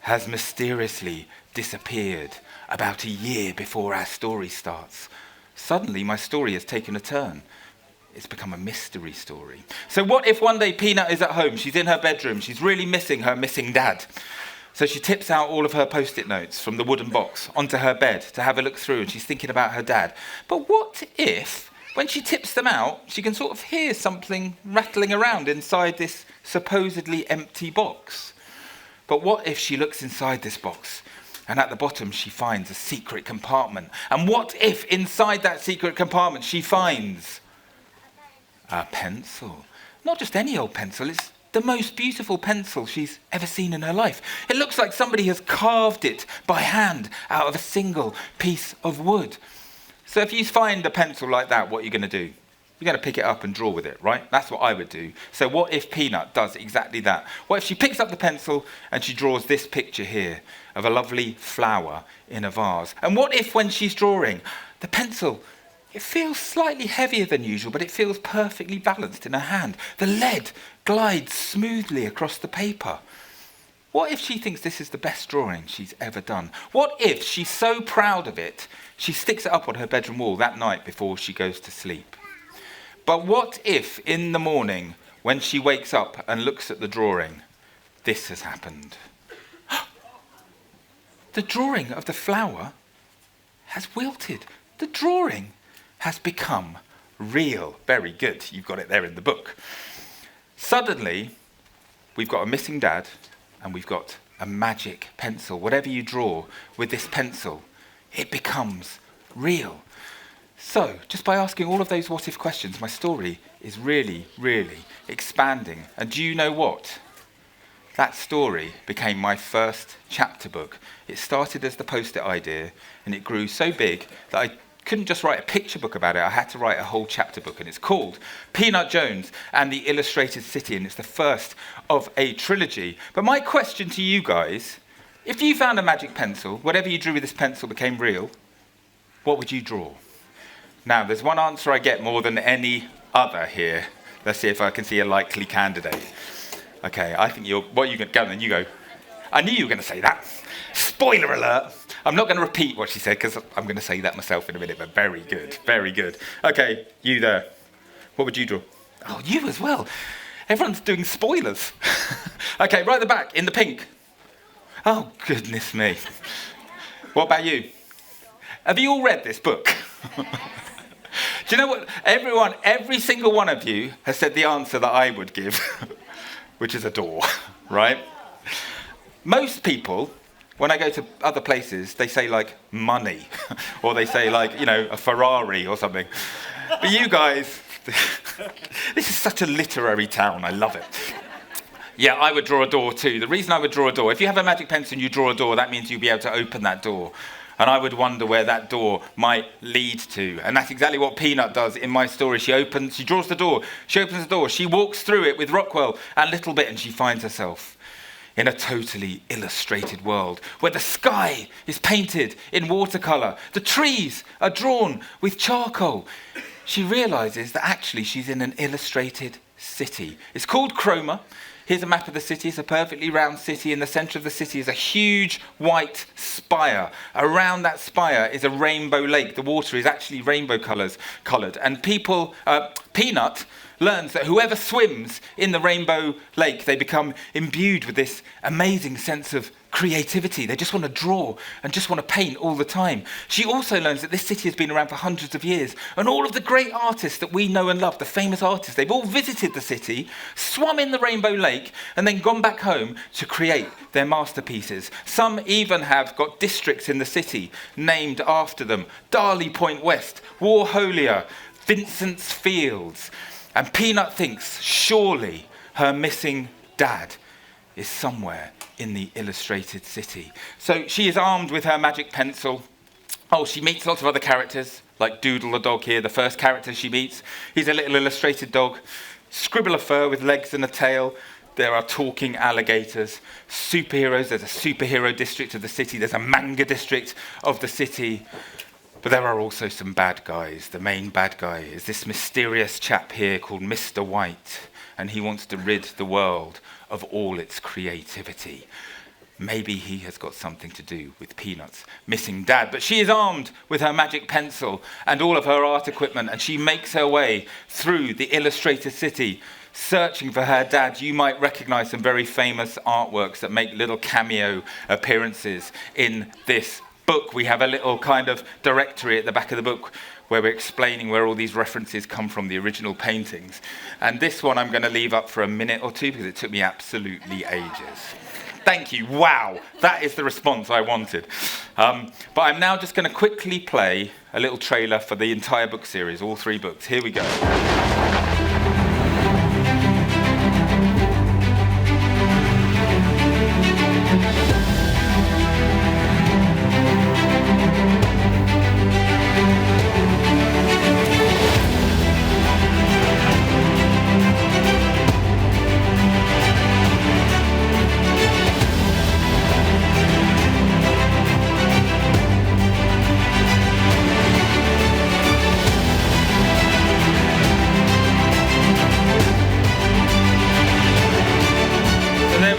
has mysteriously disappeared about a year before our story starts? Suddenly, my story has taken a turn. it's become a mystery story. So what if one day Peanut is at home, she's in her bedroom, she's really missing her missing dad. So she tips out all of her post-it notes from the wooden box onto her bed to have a look through, and she's thinking about her dad. But what if, when she tips them out, she can sort of hear something rattling around inside this supposedly empty box? But what if she looks inside this box and at the bottom she finds a secret compartment? And what if inside that secret compartment she finds a pencil? Not just any old pencil, it's the most beautiful pencil she's ever seen in her life. It looks like somebody has carved it by hand out of a single piece of wood. So if you find a pencil like that, what are you going to do? You're going to pick it up and draw with it, right? That's what I would do. So what if Peanut does exactly that? What if she picks up the pencil and she draws this picture here of a lovely flower in a vase? And what if when she's drawing, the pencil, it feels slightly heavier than usual, but it feels perfectly balanced in her hand. The lead glides smoothly across the paper. What if she thinks this is the best drawing she's ever done? What if she's so proud of it, she sticks it up on her bedroom wall that night before she goes to sleep? But what if in the morning, when she wakes up and looks at the drawing, this has happened? The drawing of the flower has wilted. The drawing has become real. Very good. You've got it there in the book. Suddenly, we've got a missing dad and we've got a magic pencil. Whatever you draw with this pencil, it becomes real. So, just by asking all of those what-if questions, my story is really, really expanding. And do you know what? That story became my first chapter book. It started as the post-it idea, and it grew so big that I couldn't just write a picture book about it. I had to write a whole chapter book, and it's called Peanut Jones and the Illustrated City, and it's the first of a trilogy. But my question to you guys, if you found a magic pencil, whatever you drew with this pencil became real, what would you draw? Now, there's one answer I get more than any other here. Let's see if I can see a likely candidate. Okay, I think what are you going to go then? You go. I knew you were going to say that. Spoiler alert. I'm not going to repeat what she said because I'm going to say that myself in a minute, but very good, very good. Okay, you there. What would you draw? Oh, you as well. Everyone's doing spoilers. Okay, right at the back, in the pink. Oh, goodness me. What about you? Have you all read this book? Do you know what? Every single one of you has said the answer that I would give, which is a door, right? Most people, when I go to other places, they say like money, or they say like, a Ferrari or something. But you guys, this is such a literary town. I love it. Yeah, I would draw a door too. The reason I would draw a door, if you have a magic pencil and you draw a door, that means you'll be able to open that door. And I would wonder where that door might lead to. And that's exactly what Peanut does in my story. She draws the door, she opens the door, she walks through it with Rockwell a little bit, and she finds herself in a totally illustrated world where the sky is painted in watercolour, the trees are drawn with charcoal. She realises that actually she's in an illustrated city. It's called Chroma. Here's a map of the city. It's a perfectly round city. In the centre of the city is a huge white spire. Around that spire is a rainbow lake. The water is actually rainbow coloured. And Peanut learns that whoever swims in the rainbow lake, they become imbued with this amazing sense of creativity. They just want to draw and just want to paint all the time. She also learns that this city has been around for hundreds of years, and all of the great artists that we know and love, the famous artists, they've all visited the city, swum in the rainbow lake, and then gone back home to create their masterpieces. Some even have got districts in the city named after them: Darley Point West, Warholia, Vincent's Fields. And Peanut thinks surely her missing dad is somewhere in the illustrated city. So she is armed with her magic pencil. Oh, she meets lots of other characters, like Doodle the dog here, the first character she meets. He's a little illustrated dog. Scribble of fur with legs and a tail. There are talking alligators. Superheroes. There's a superhero district of the city. There's a manga district of the city. But there are also some bad guys. The main bad guy is this mysterious chap here called Mr. White, and he wants to rid the world of all its creativity. Maybe he has got something to do with Peanut's missing dad. But she is armed with her magic pencil and all of her art equipment, and she makes her way through the illustrated city, searching for her dad. You might recognize some very famous artworks that make little cameo appearances in this book. We have a little kind of directory at the back of the book where we're explaining where all these references come from, the original paintings. And this one I'm going to leave up for a minute or two because it took me absolutely ages. Thank you. Wow, that is the response I wanted. But I'm now just going to quickly play a little trailer for the entire book series, all 3 books. Here we go.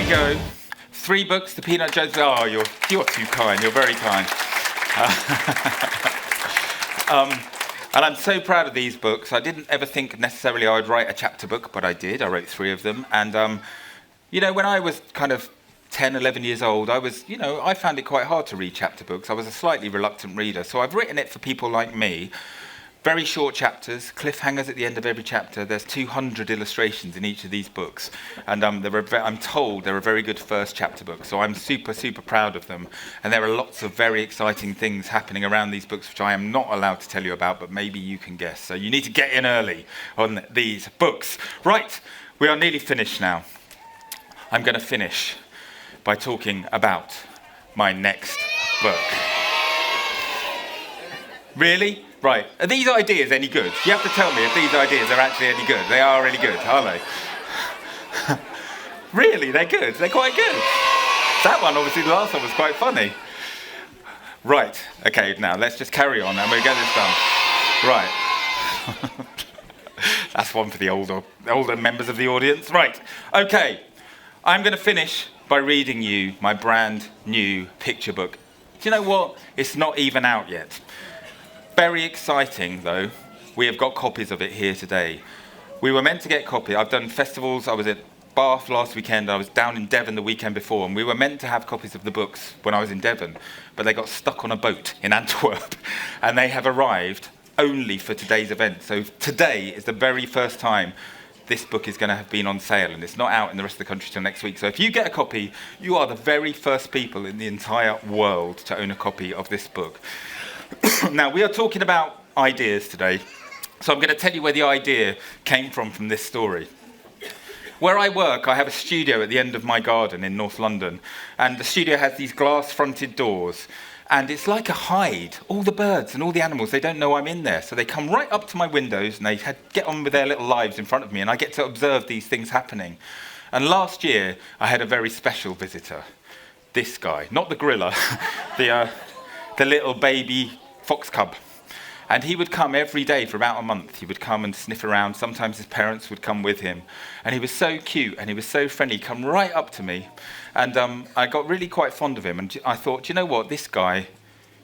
Go. 3 books, the Peanut Jones. Oh, you're too kind. You're very kind. And I'm so proud of these books. I didn't ever think necessarily I would write a chapter book, but I did. I wrote 3 of them. And, when I was kind of 10, 11 years old, I found it quite hard to read chapter books. I was a slightly reluctant reader. So I've written it for people like me. Very short chapters, cliffhangers at the end of every chapter. There's 200 illustrations in each of these books. And I'm told they're a very good first chapter book. So I'm super, super proud of them. And there are lots of very exciting things happening around these books, which I am not allowed to tell you about, but maybe you can guess. So you need to get in early on these books. Right, we are nearly finished now. I'm going to finish by talking about my next book. Really? Right. Are these ideas any good? You have to tell me if these ideas are actually any good. They are really good, aren't they? Really? They're good? They're quite good. That one, obviously, the last one was quite funny. Right. Okay, now let's just carry on and we'll get this done. Right. That's one for the older members of the audience. Right. Okay. I'm going to finish by reading you my brand new picture book. Do you know what? It's not even out yet. Very exciting, though. We have got copies of it here today. We were meant to get copies. I've done festivals. I was at Bath last weekend. I was down in Devon the weekend before, and we were meant to have copies of the books when I was in Devon, but they got stuck on a boat in Antwerp, and they have arrived only for today's event. So today is the very first time this book is going to have been on sale, and it's not out in the rest of the country till next week. So if you get a copy, you are the very first people in the entire world to own a copy of this book. Now, we are talking about ideas today, so I'm going to tell you where the idea came from this story. Where I work, I have a studio at the end of my garden in North London, and the studio has these glass-fronted doors, and it's like a hide. All the birds and all the animals, they don't know I'm in there, so they come right up to my windows, and they get on with their little lives in front of me, and I get to observe these things happening. And last year, I had a very special visitor. This guy, not the gorilla, the little baby fox cub. And he would come every day for about a month. He would come and sniff around. Sometimes his parents would come with him. And he was so cute and he was so friendly. He'd come right up to me. And I got really quite fond of him. And I thought, you know what? This guy,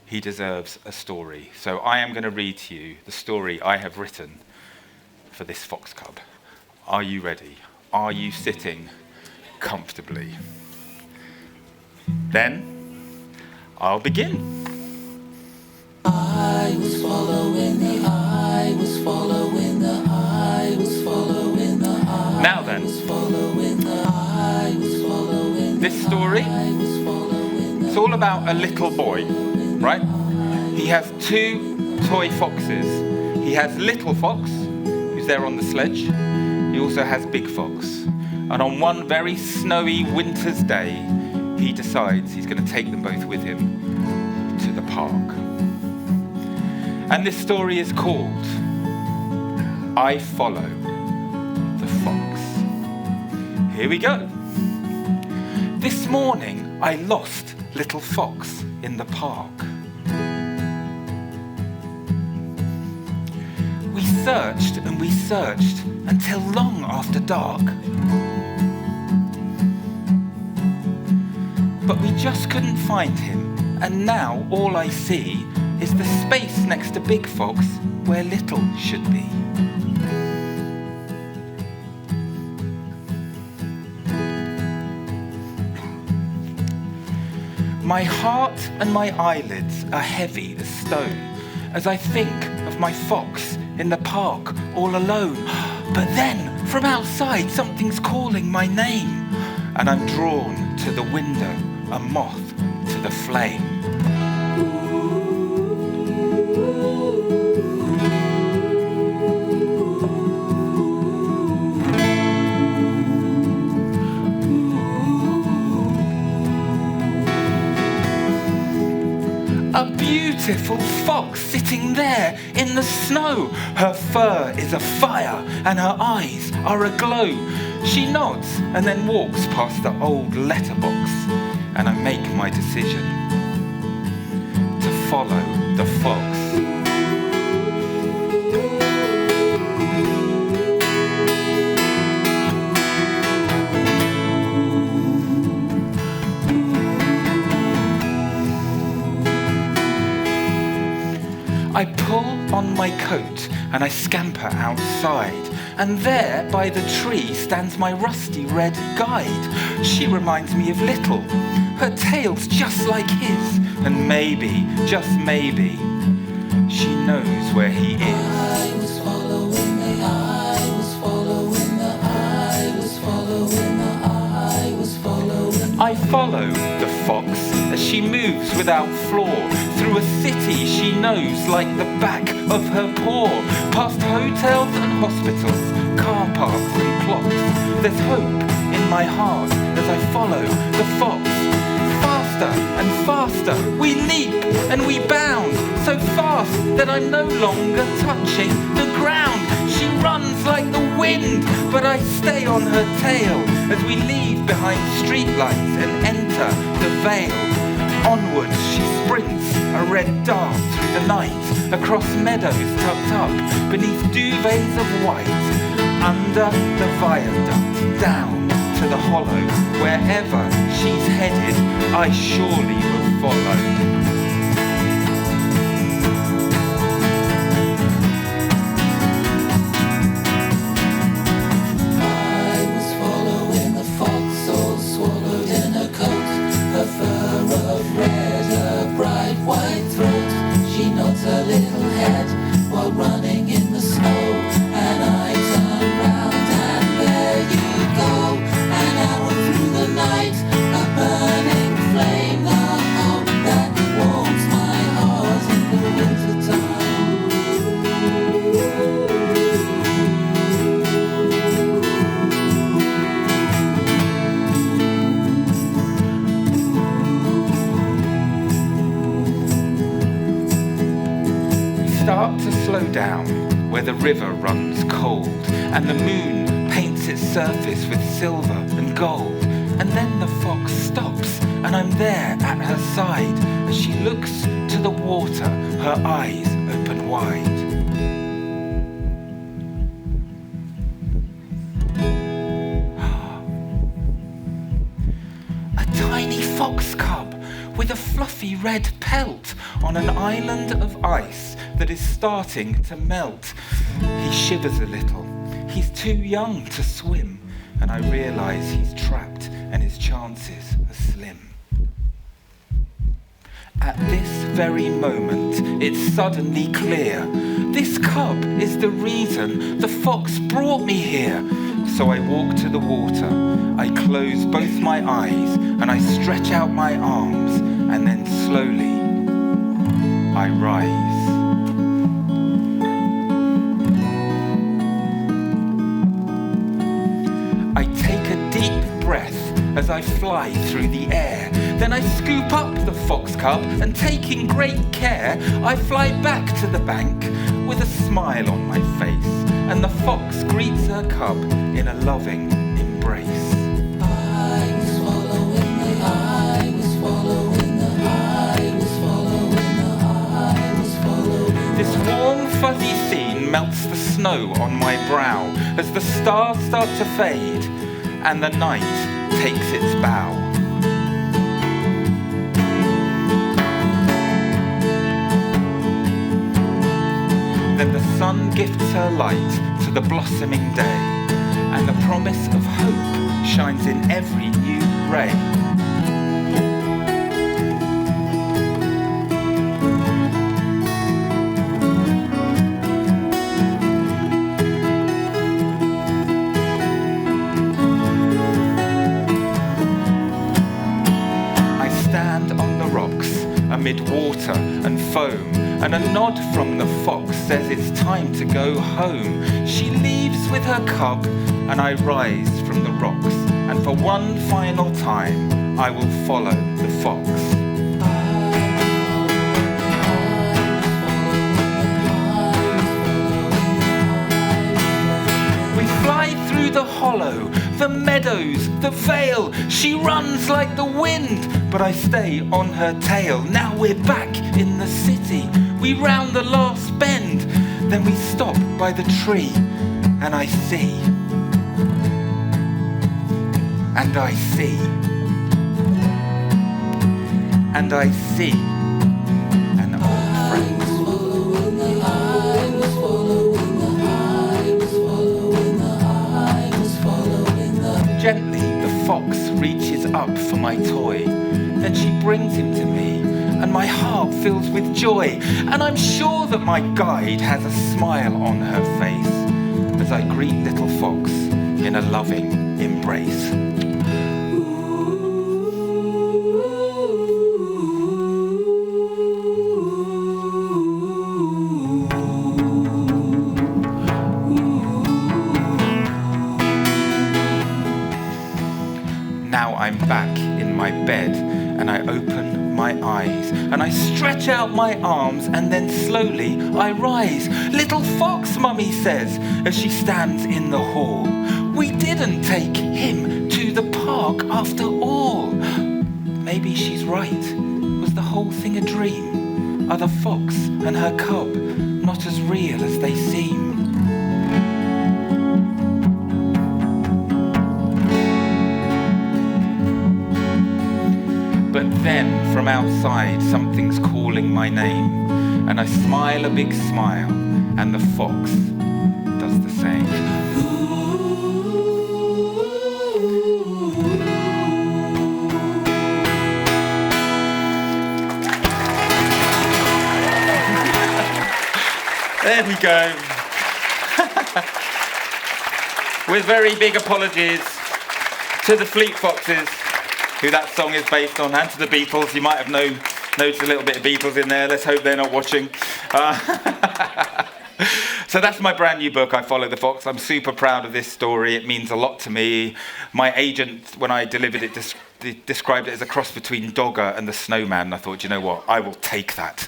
he deserves a story. So I am going to read to you the story I have written for this fox cub. Are you ready? Are you sitting comfortably? Then I'll begin. I was following the I was following the I was following the I. Now then, this story, it's all about a little boy, right? He has 2 toy foxes. He has Little Fox, who's there on the sledge. He also has Big Fox. And on one very snowy winter's day, he decides he's going to take them both with him to the park. And this story is called I Follow the Fox. Here we go. This morning I lost Little Fox in the park. We searched and we searched until long after dark. but we just couldn't find him, and now all I see is the space next to Big Fox where Little should be. My heart and my eyelids are heavy as stone as I think of my fox in the park all alone. But then, from outside, something's calling my name, and I'm drawn to the window, a moth to the flame. A beautiful fox sitting there in the snow. Her fur is afire and her eyes are aglow. She nods and then walks past the old letterbox, and I make my decision to follow the fox. I pull on my coat and I scamper outside, and there by the tree stands my rusty red guide. She reminds me of Little, her tail's just like his, and maybe, just maybe, she knows where he is. I was following the I was following the I was following the I was following. I follow the fox as she moves without flaw through a city she knows like the back of her paw, past hotels and hospitals, car parks and clocks. There's hope in my heart as I follow the fox. Faster and faster we leap and we bound, so fast that I'm no longer touching the ground. She runs like the wind, but I stay on her tail as we leave behind streetlights and enter the vale. Onwards she sprints, a red dart through the night, across meadows tucked up beneath duvets of white, under the viaduct, down to the hollow. Wherever she's headed, I surely will follow. A little head while running in the snow, and I turn round and there you go, an arrow through the night, a burning flame, the hope that warms my heart in the winter time. Start to slow down where the river runs cold and the moon paints its surface with silver and gold. And then the fox stops and I'm there at her side as she looks to the water, her eyes open wide. A tiny fox cub with a fluffy red pelt on an island of ice that is starting to melt. He shivers a little. He's too young to swim, and I realise he's trapped and his chances are slim. At this very moment, it's suddenly clear. This cub is the reason the fox brought me here. So I walk to the water, I close both my eyes, and I stretch out my arms, and then slowly I rise. I take a deep breath as I fly through the air. Then I scoop up the fox cub and taking great care, I fly back to the bank with a smile on my face, and the fox greets her cub in a loving embrace. I was following the I was following the I was following the I was following. This warm fuzzy scene melts the snow on my brow as the stars start to fade and the night takes its bow. sun gifts her light to the blossoming day, and the promise of hope shines in every new ray. Amid water and foam, and a nod from the fox says it's time to go home. She leaves with her cub, and I rise from the rocks, and for one final time I will follow the fox. We fly through the hollow, the meadows, the vale. She runs like the wind, but I stay on her tail. Now we're back in the city. We round the last bend, then we stop by the tree, and I see, and I see, and I see an old friend. Gently the fox reaches up for my toy, then she brings him to me, and my heart fills with joy, and I'm sure that my guide has a smile on her face as I greet little fox in a loving embrace. Now I'm back in my bed, and I open my eyes, and I stretch out my arms, and then slowly I rise. Little fox, Mummy says, as she stands in the hall. We didn't take him to the park after all. Maybe she's right. Was the whole thing a dream? Are the fox and her cub not as real as they seem? But then, from outside, something's calling my name, and I smile a big smile, and the fox does the same. There we go. With very big apologies to the Fleet Foxes, who that song is based on, and to the Beatles. You might have noticed a little bit of Beatles in there. Let's hope they're not watching. So that's my brand new book, I Follow the Fox. I'm super proud of this story. It means a lot to me. My agent, when I delivered it, described it as a cross between Dogger and the Snowman. And I thought, you know what, I will take that.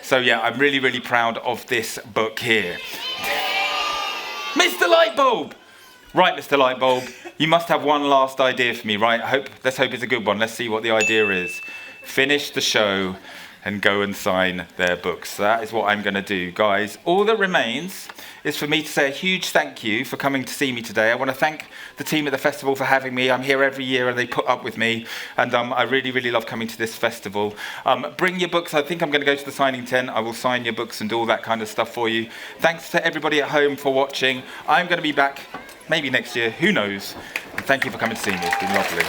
So yeah, I'm really, really proud of this book here. Mr. Lightbulb! Right, Mr. Lightbulb, you must have one last idea for me, right? Let's hope it's a good one. Let's see what the idea is. Finish the show and go and sign their books. So that is what I'm going to do, guys. All that remains is for me to say a huge thank you for coming to see me today. I want to thank the team at the festival for having me. I'm here every year and they put up with me. And I really, really love coming to this festival. Bring your books. I think I'm going to go to the signing tent. I will sign your books and do all that kind of stuff for you. Thanks to everybody at home for watching. I'm going to be back maybe next year. Who knows? And thank you for coming to see me. It's been lovely.